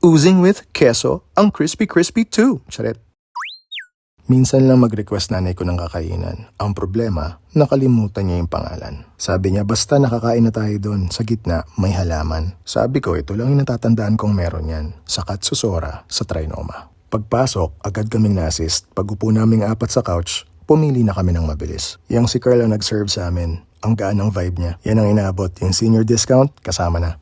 Oozing with keso, ang crispy crispy too. Charet. Minsan lang mag-request nanay ko ng kakainan. Ang problema, nakalimutan niya yung pangalan. Sabi niya basta nakakain na tayo doon, sa gitna may halaman. Sabi ko ito lang yung natatandaan kong meron yan, sa Katsusora, sa Trinoma. Pagpasok, agad kaming na-assist. Pag-upo naming apat sa couch, pumili na kami ng mabilis. Yang si Carl ang nag-serve sa amin. Ang gaan ng vibe niya. Yan ang inaabot, yung senior discount, kasama na.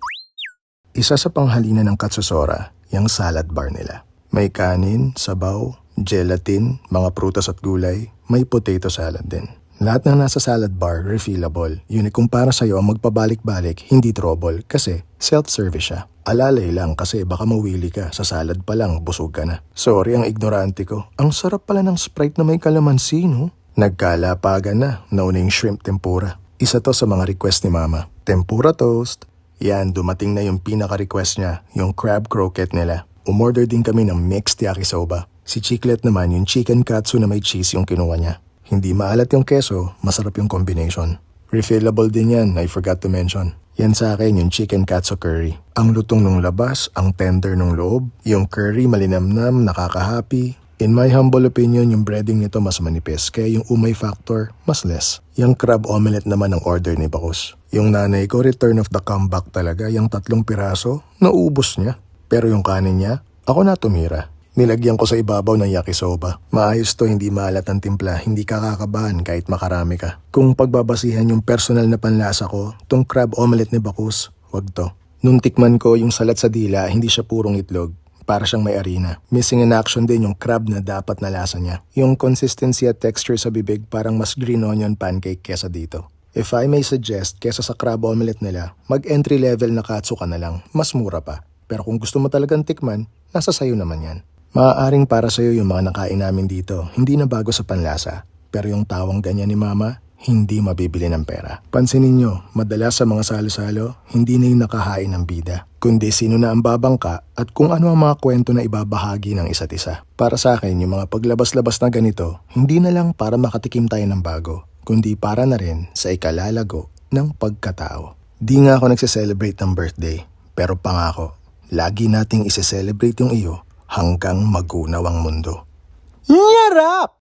Isa sa panghalina ng Katsusora, yung salad bar nila. May kanin, sabaw, gelatin, mga prutas at gulay, may potato salad din. Lahat ng nasa salad bar, refillable. Yun kung para sa'yo ang magpabalik-balik, hindi trouble kasi self-service siya. Alalay lang kasi baka mawili ka, sa salad pa lang, busog ka na. Sorry ang ignorante ko. Ang sarap pala ng Sprite na may kalamansi, no? Nagkalapagan na, nauna yung shrimp tempura. Isa to sa mga request ni Mama. Tempura toast. Yan, dumating na yung pinaka-request niya, yung crab croquette nila. Umorder din kami ng mixed yakisoba. Si Chiclet naman yung chicken katsu na may cheese yung kinuha niya. Hindi maalat yung keso, masarap yung combination. Refillable din yan, I forgot to mention. Yan sa akin yung chicken katsu curry. Ang lutong nung labas, ang tender nung loob, yung curry malinamnam, nakaka-happy. In my humble opinion, yung breading nito mas manipis, kaya yung umay factor, mas less. Yung crab omelette naman ang order ni Bakus. Yung nanay ko, return of the comeback talaga, yung 3 piraso, naubos niya. Pero yung kanin niya, ako na tumira. Nilagyan ko sa ibabaw ng yakisoba. Maayos to, hindi maalat ang timpla, hindi ka kakabahan kahit makarami ka. Kung pagbabasihan yung personal na panlasa ko, tong crab omelette ni Bakus, wag to. Nung tikman ko yung salat sa dila, hindi siya purong itlog. Para siyang may arena. Missing in action din yung crab na dapat na lasa niya. Yung consistency at texture sa bibig parang mas green onion pancake kesa dito. If I may suggest, kesa sa crab omelette nila, mag-entry level na katsu ka na lang, mas mura pa. Pero kung gusto mo talagang tikman, nasa sayo naman yan. Maaaring para sayo yung mga nakain namin dito, hindi na bago sa panlasa. Pero yung tawang ganyan ni Mama, hindi mabibili ng pera. Pansinin nyo, madalas sa mga salo-salo, hindi na yung nakahain ng bida, kundi sino na ang babangka at kung ano ang mga kwento na ibabahagi ng isa't isa. Para sa akin, yung mga paglabas-labas na ganito, hindi na lang para makatikim tayo ng bago, kundi para na rin sa ikalalago ng pagkatao. Di nga ako nagse-celebrate ng birthday, pero pangako, lagi nating ise-celebrate yung iyo hanggang magunaw ang mundo. Nyarap!